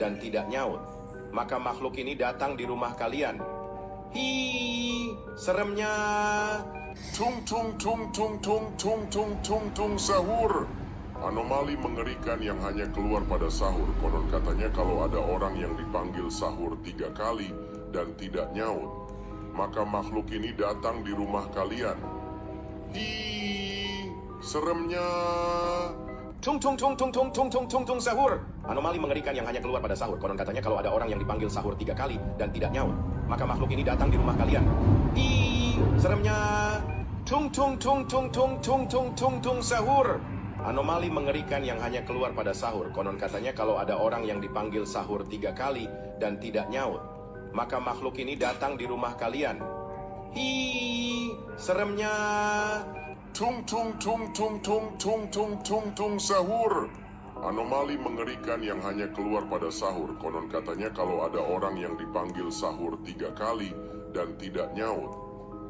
dan tidak nyaut, maka makhluk ini datang di rumah kalian. Hi, seremnya. Tung tung tung tung tung tung tung tung tung sahur. Anomali mengerikan yang hanya keluar pada sahur. Konon katanya kalau ada orang yang dipanggil sahur 3 kali dan tidak nyaut, maka makhluk ini datang di rumah kalian. Hi, seremnya. Tung tung tung tung tung tung tung tung tung sahur. Anomali mengerikan yang hanya keluar pada sahur. Konon katanya kalau ada orang yang dipanggil sahur 3 kali dan tidak nyaut, maka makhluk ini datang di rumah kalian. Hi, seremnya. Tung tung tung tung tung tung tung tung tung sahur. Anomali mengerikan yang hanya keluar pada sahur. Konon katanya kalau ada orang yang dipanggil sahur 3 kali dan tidak nyaut, maka makhluk ini datang di rumah kalian. Hi, seremnya. Tung tung tung tung tung tung tung tung tung sahur. Anomali mengerikan yang hanya keluar pada sahur. Konon katanya kalau ada orang yang dipanggil sahur 3 kali dan tidak nyaut,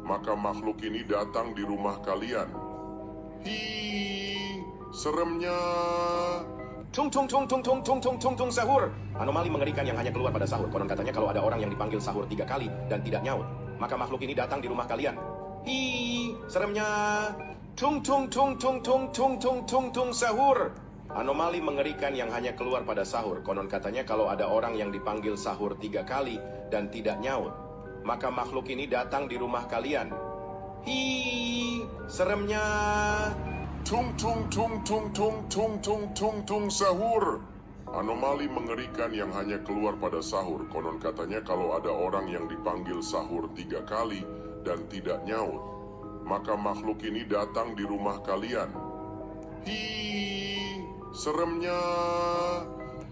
maka makhluk ini datang di rumah kalian. Hi, seremnya. Tung tung tung tung tung tung tung tung tung sahur. Anomali mengerikan yang hanya keluar pada sahur. Konon katanya kalau ada orang yang dipanggil sahur 3 kali dan tidak nyaut, maka makhluk ini datang di rumah kalian. Hi, seremnya. Tung tung tung tung tung tung tung tung tung sahur. Anomali mengerikan yang hanya keluar pada sahur. Konon katanya kalau ada orang yang dipanggil sahur 3 kali dan tidak nyaut, maka makhluk ini datang di rumah kalian. Hi, seremnya. Tung tung tung tung tung tung tung tung tung sahur. Anomali mengerikan yang hanya keluar pada sahur. Konon katanya kalau ada orang yang dipanggil sahur 3 kali dan tidak nyaut, maka makhluk ini datang di rumah kalian. Hi, seremnya.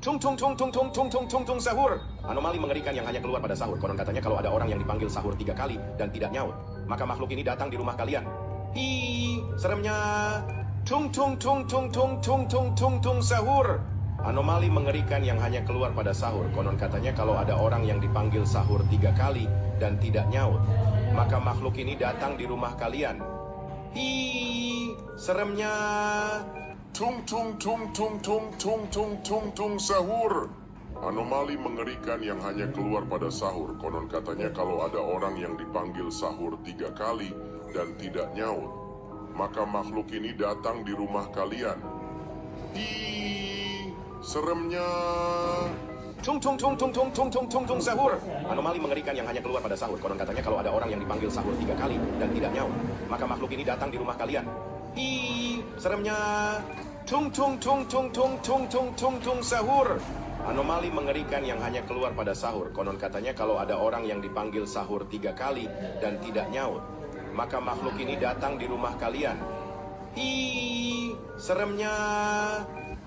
Tung tung tung tung tung tung tung tung tung sahur. Anomali mengerikan yang hanya keluar pada sahur. Konon katanya kalau ada orang yang dipanggil sahur 3 kali dan tidak nyaut, maka makhluk ini datang di rumah kalian. Hi, seremnya. Tung tung tung tung tung tung tung tung tung sahur. Anomali mengerikan yang hanya keluar pada sahur. Konon katanya kalau ada orang yang dipanggil sahur 3 kali dan tidak nyaut, maka makhluk ini datang di rumah kalian. Hi, seremnya. Tung tung tung tung tung tung tung tung tung sahur. Anomali mengerikan yang hanya keluar pada sahur. Konon katanya kalau ada orang yang dipanggil sahur 3 kali dan tidak nyaut, maka makhluk ini datang di rumah kalian. Hi, seremnya. Tung tung tung tung tung tung tung tung tung sahur. Anomali mengerikan yang hanya keluar pada sahur. Konon katanya kalau ada orang yang dipanggil sahur 3 kali dan tidak nyaut, maka makhluk ini datang di rumah kalian. Hi, seremnya. Tung tung tung tung tung tung tung tung tung sahur. Anomali mengerikan yang hanya keluar pada sahur. Konon katanya kalau ada orang yang dipanggil sahur 3 kali dan tidak nyaut, maka makhluk ini datang di rumah kalian. Hi, seremnya.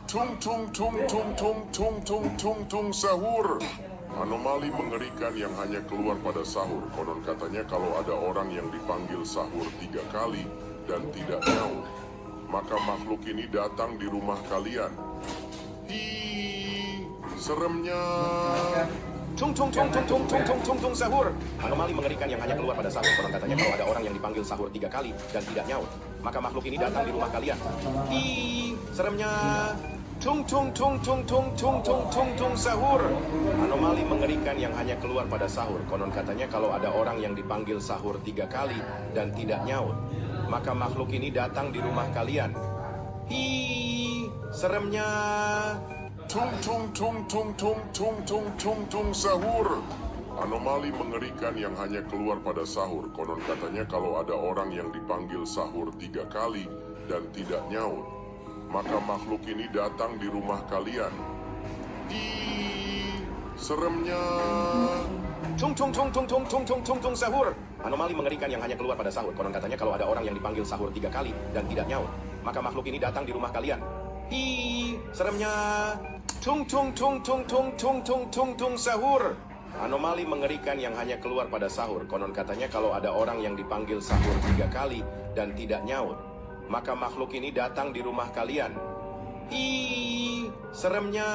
Tung tung tung tung tung tung tung tung tung sahur. Anomali mengerikan yang hanya keluar pada sahur. Konon katanya kalau ada orang yang dipanggil sahur 3 kali dan tidak nyaut, maka makhluk ini datang di rumah kalian. Hi, seremnya. Tung tung tung tung tung tung tung tung tung sahur. Anomali mengerikan yang hanya keluar pada sahur. Konon katanya kalau ada orang yang dipanggil sahur 3 kali dan tidak nyaut, maka makhluk ini datang di rumah kalian. Hi, seremnya. Tung tung tung tung tung tung tung tung tung sahur. Anomali mengerikan yang hanya keluar pada sahur. Konon katanya kalau ada orang yang dipanggil sahur 3 kali dan tidak nyaut, maka makhluk ini datang di rumah kalian. Hi, seremnya. Tung tung tung tung tung tung tung tung tung sahur. Anomali mengerikan yang hanya keluar pada sahur. Konon katanya kalau ada orang yang dipanggil sahur 3 kali dan tidak nyaut, maka makhluk ini datang di rumah kalian. Hi, seremnya. Tung tung tung tung tung tung tung tung tung sahur. Anomali mengerikan yang hanya keluar pada sahur. Konon katanya kalau ada orang yang dipanggil sahur 3 kali dan tidak nyaut, maka makhluk ini datang di rumah kalian. Hi, seremnya. Tung tung tung tung tung tung tung tung tung sahur. Anomali mengerikan yang hanya keluar pada sahur. Konon katanya kalau ada orang yang dipanggil sahur 3 kali dan tidak nyaut, maka makhluk ini datang di rumah kalian. Hi, seremnya.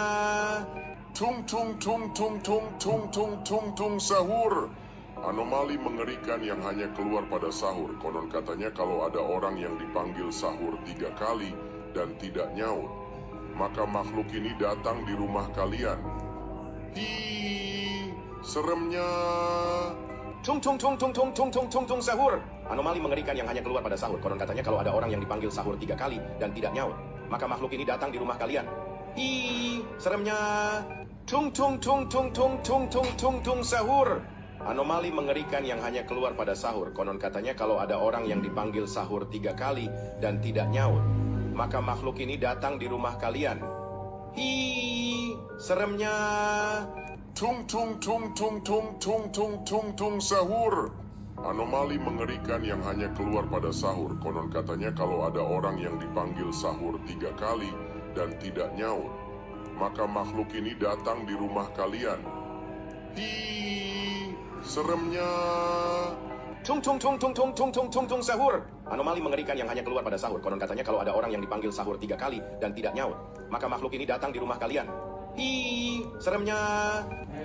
Tung tung tung tung tung tung tung tung tung sahur. Anomali mengerikan yang hanya keluar pada sahur. Konon katanya kalau ada orang yang dipanggil sahur 3 kali dan tidak nyaut, maka makhluk ini datang di rumah kalian. Hi, seremnya. Tung tung tung tung tung tung tung tung tung sahur. Anomali mengerikan yang hanya keluar pada sahur. Konon katanya kalau ada orang yang dipanggil sahur 3 kali dan tidak nyaut, maka makhluk ini datang di rumah kalian. Hi, seremnya. Tung tung tung tung tung tung tung tung tung sahur. Anomali mengerikan yang hanya keluar pada sahur. Konon katanya kalau ada orang yang dipanggil sahur 3 kali dan tidak nyaut, maka makhluk ini datang di rumah kalian. Hi, seremnya. Tung tung tung tung tung tung tung tung tung sahur. Anomali mengerikan yang hanya keluar pada sahur. Konon katanya kalau ada orang yang dipanggil sahur 3 kali dan tidak nyaut, maka makhluk ini datang di rumah kalian. Hi, seremnya. Tung tung tung tung tung tung tung tung tung sahur. Anomali mengerikan yang hanya keluar pada sahur. Konon katanya kalau ada orang yang dipanggil sahur 3 kali dan tidak nyaut, maka makhluk ini datang di rumah kalian. Hi, seremnya.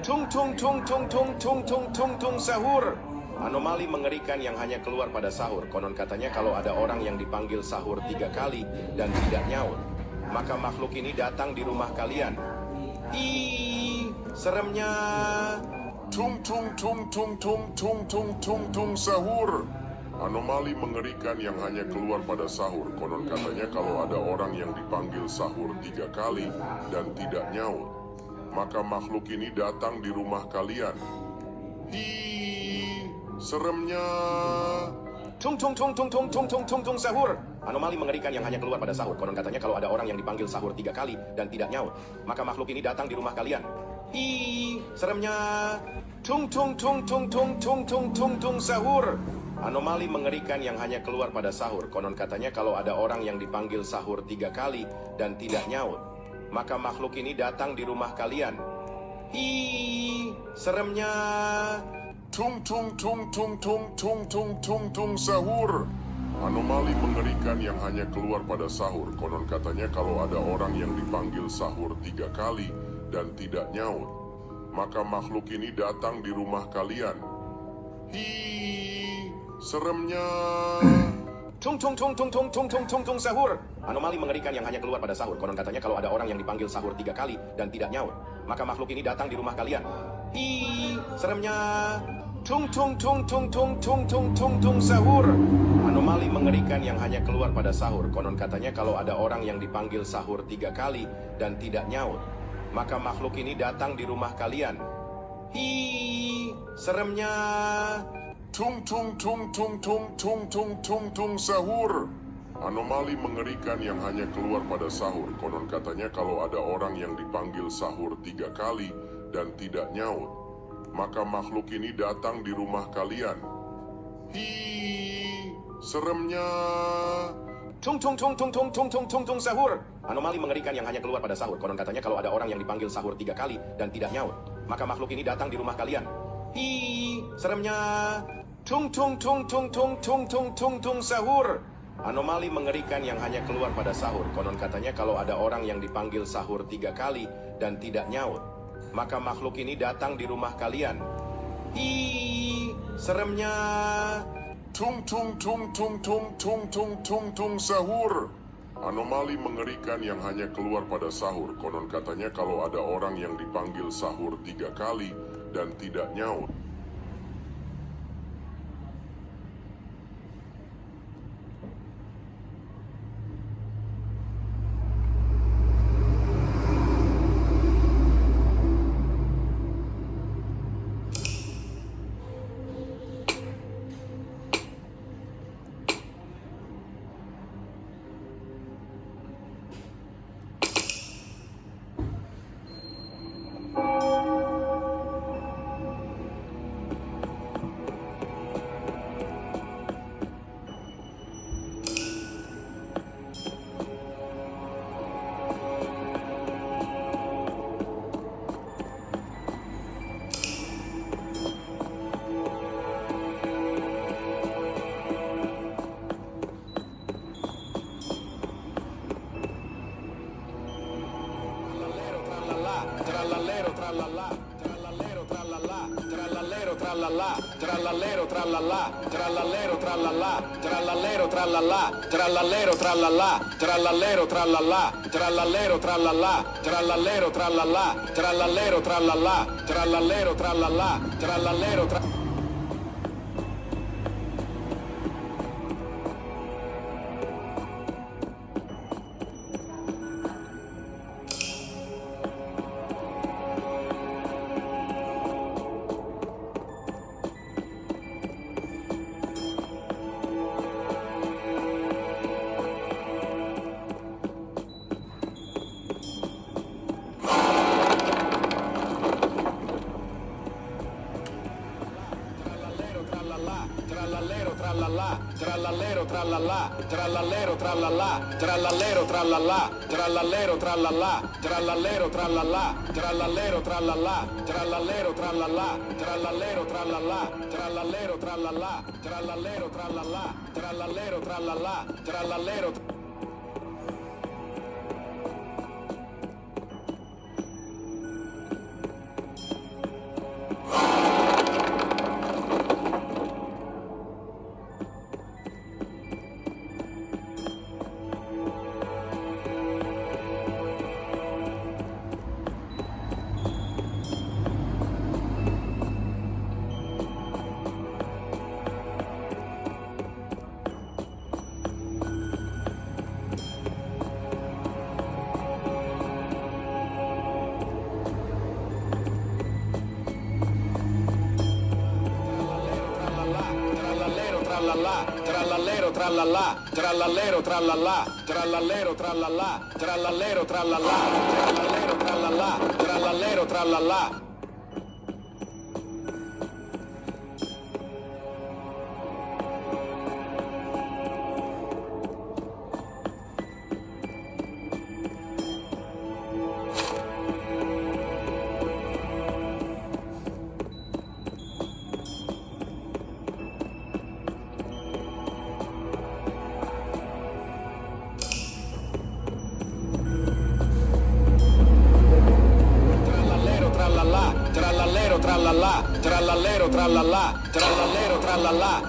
Tung tung tung tung tung tung tung tung tung sahur. Anomali mengerikan yang hanya keluar pada sahur. Konon katanya kalau ada orang yang dipanggil sahur 3 kali dan tidak nyaut, maka makhluk ini datang di rumah kalian. Hi, seremnya. Tung tung tung tung tung tung tung tung tung sahur. Anomali mengerikan yang hanya keluar pada sahur. Konon katanya kalau ada orang yang dipanggil sahur 3 kali dan tidak nyaut, maka makhluk ini datang di rumah kalian. Hi, seremnya. Tung tung tung tung tung tung tung tung tung sahur. Anomali mengerikan yang hanya keluar pada sahur. Konon katanya kalau ada orang yang dipanggil sahur 3 kali dan tidak nyaut, maka makhluk ini datang di rumah kalian. Hi, seremnya. Tung tung tung tung tung tung tung tung tung sahur. Anomali mengerikan yang hanya keluar pada sahur. Konon katanya kalau ada orang yang dipanggil sahur 3 kali dan tidak nyaut, maka makhluk ini datang di rumah kalian. Hi, seremnya. Tung tung tung tung tung tung tung tung tung sahur. Anomali mengerikan yang hanya keluar pada sahur. Konon katanya kalau ada orang yang dipanggil sahur 3 kali dan tidak nyaut, maka makhluk ini datang di rumah kalian. Hi, seremnya. Tung tung tung tung tung tung tung tung tung sahur. Anomali mengerikan yang hanya keluar pada sahur. Konon katanya kalau ada orang yang dipanggil sahur 3 kali dan tidak nyaut, maka makhluk ini datang di rumah kalian. Hi, seremnya. Tung tung tung tung tung tung tung tung tung sahur. Anomali mengerikan yang hanya keluar pada sahur. Konon katanya kalau ada orang yang dipanggil sahur 3 kali dan tidak nyaut, maka makhluk ini datang di rumah kalian. Hi, seremnya. Tung tung tung tung tung tung tung tung tung sahur. Anomali mengerikan yang hanya keluar pada sahur. Konon katanya kalau ada orang yang dipanggil sahur 3 kali dan tidak nyaut, maka makhluk ini datang di rumah kalian. Hi, seremnya. Tung tung tung tung tung tung tung tung tung sahur. Anomali mengerikan yang hanya keluar pada sahur. Konon katanya kalau ada orang yang dipanggil sahur 3 kali dan tidak nyaut, maka makhluk ini datang di rumah kalian. Hi, seremnya. Tung tung tung tung tung tung tung tung tung sahur. Anomali mengerikan yang hanya keluar pada sahur. Konon katanya kalau ada orang yang dipanggil sahur 3 kali dan tidak nyaut, maka makhluk ini datang di rumah kalian. Hi, seremnya. Tung tung tung tung tung tung tung tung tung sahur. Anomali mengerikan yang hanya keluar pada sahur. Konon katanya kalau ada orang yang dipanggil sahur 3 kali dan tidak nyaut, tralala, trallallero trallallà, trallallero trallallà, trallallero trallallà, trallallero trallallà, trallallero trallallà, trallallero trallallà, trallallero trallallà, trallallero trallallà, trallallero trallallà, trallallero trallallà. Trallallero trallallà, trallallero trallallà, trallallero trallallà, trallallero trallallà, trallallero trallallà, trallallero trallallà, trallallero trallallà, trallallero trallallà, trallallero trallallà, trallallero trallallà, trallallero trallallà, trallallero trallallà, trallallero. Trallallero trallallà, trallallero trallallà, trallallero trallallà, trallallero trallallà, trallallero trallallà, trallallero trallallà. Trallallero trallallà, trallallero trallallà, trallallero trallallà.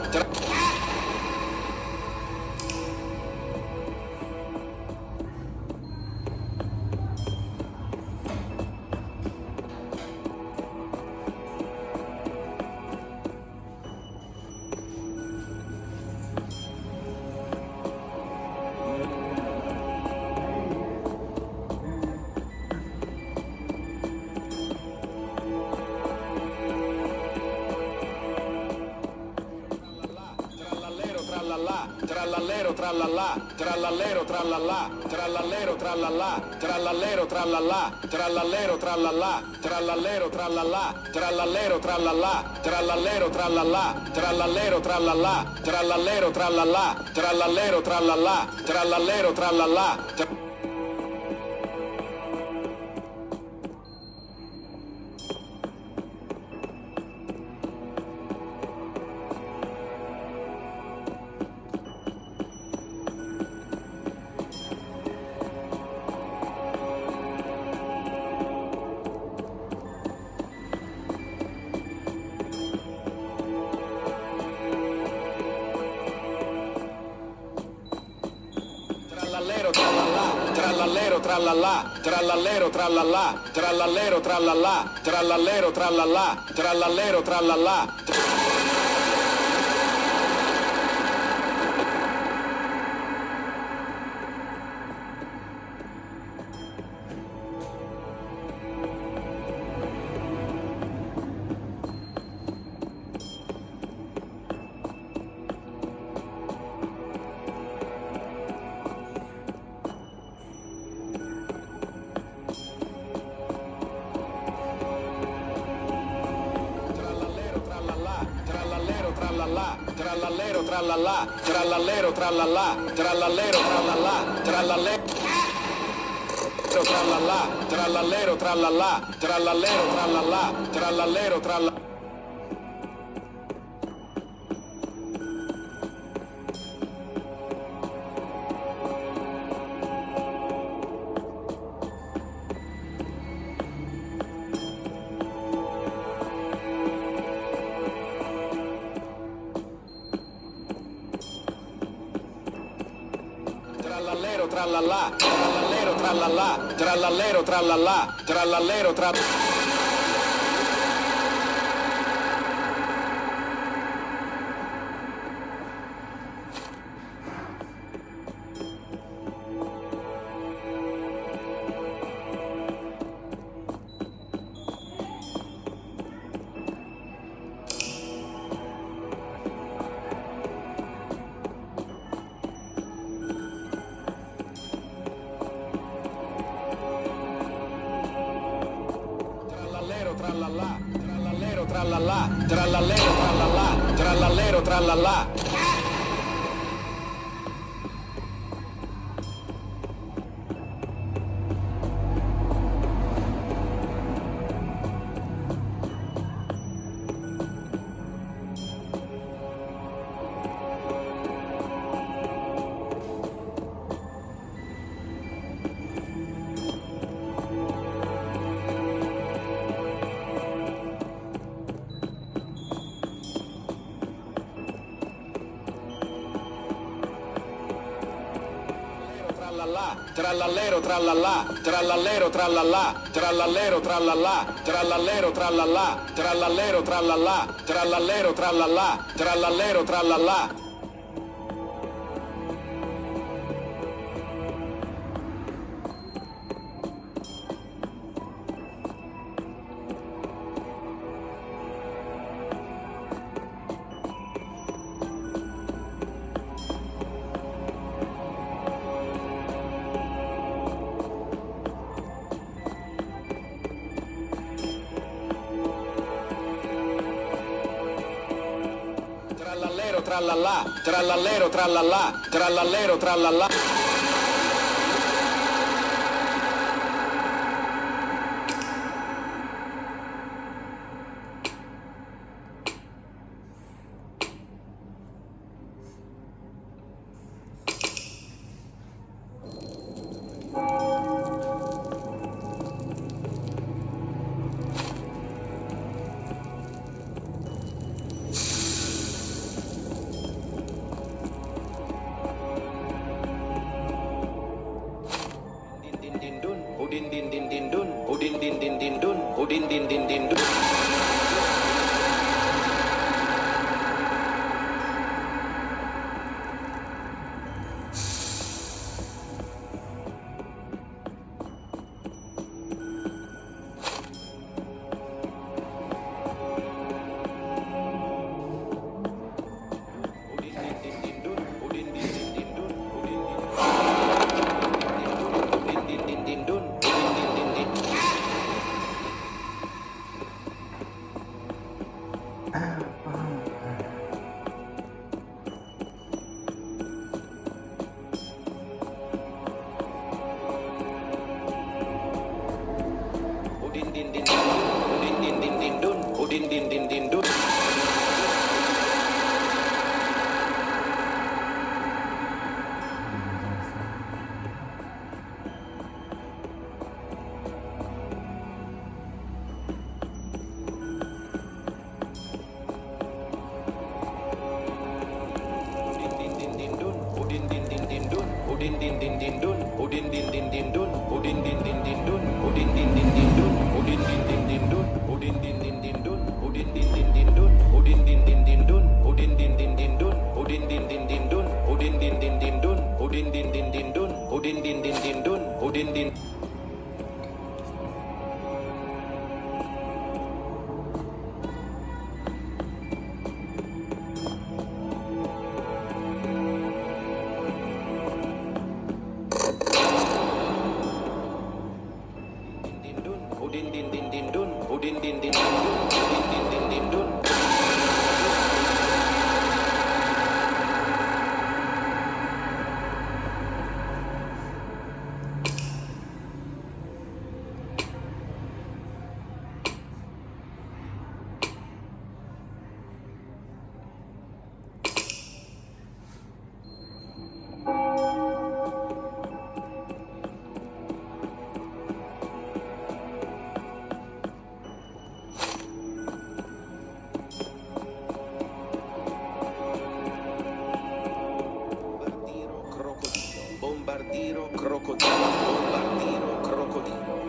Trallallero trallallà, trallallero trallallà, trallallero trallallà, trallallero trallallà, trallallero trallallà, trallallero trallallà, trallallero trallallà, trallallero trallallà, trallallero trallallà, trallallero trallallà, trallallero trallallà, trallallero trallallà. Trallallero trallallà, trallallero trallallà, trallallero trallallà, trallallero trallallà, trallallero trallallà. Trallallero trallallà, trallallero trallallà, trallallero trallallà, trallallero trallallà, trallallero trallallà, trallallero trallallà, trallallero trallallà. tralala, trallallero trallala, trallallero trallala, trallallero trallala. Trallallero trallala, trallallero trallala, trallallero trallala. Trallallero trallala, trallallero trallala, trallallero trallala, trallallero trallala, trallallero trallala, trallallero trallala, trallallero trallala. Trallala, trallallero trallala, trallallero trallala. Udin din din din dun, udin din din din dun, udin din din din dun. Udin din din din dun. Udin din din din dun, udin din din din dun, udin din din din dun, udin din din din dun, udin din din din dun, udin din din din dun, udin din din din dun, udin din din din dun, udin din din din dun, udin din din din dun, udin din din din dun, udin din din din dun, udin din din din dun, udin din din din dun, udin din. Udin din din din dun, udin din din din dun, udin din din din dun.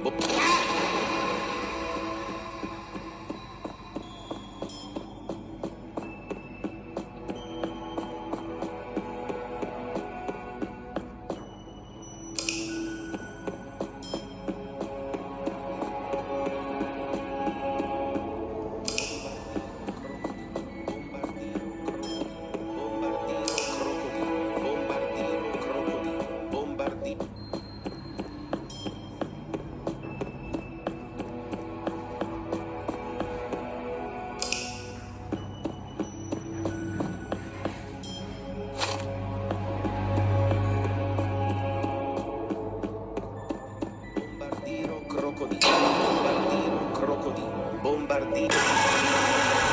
Bu-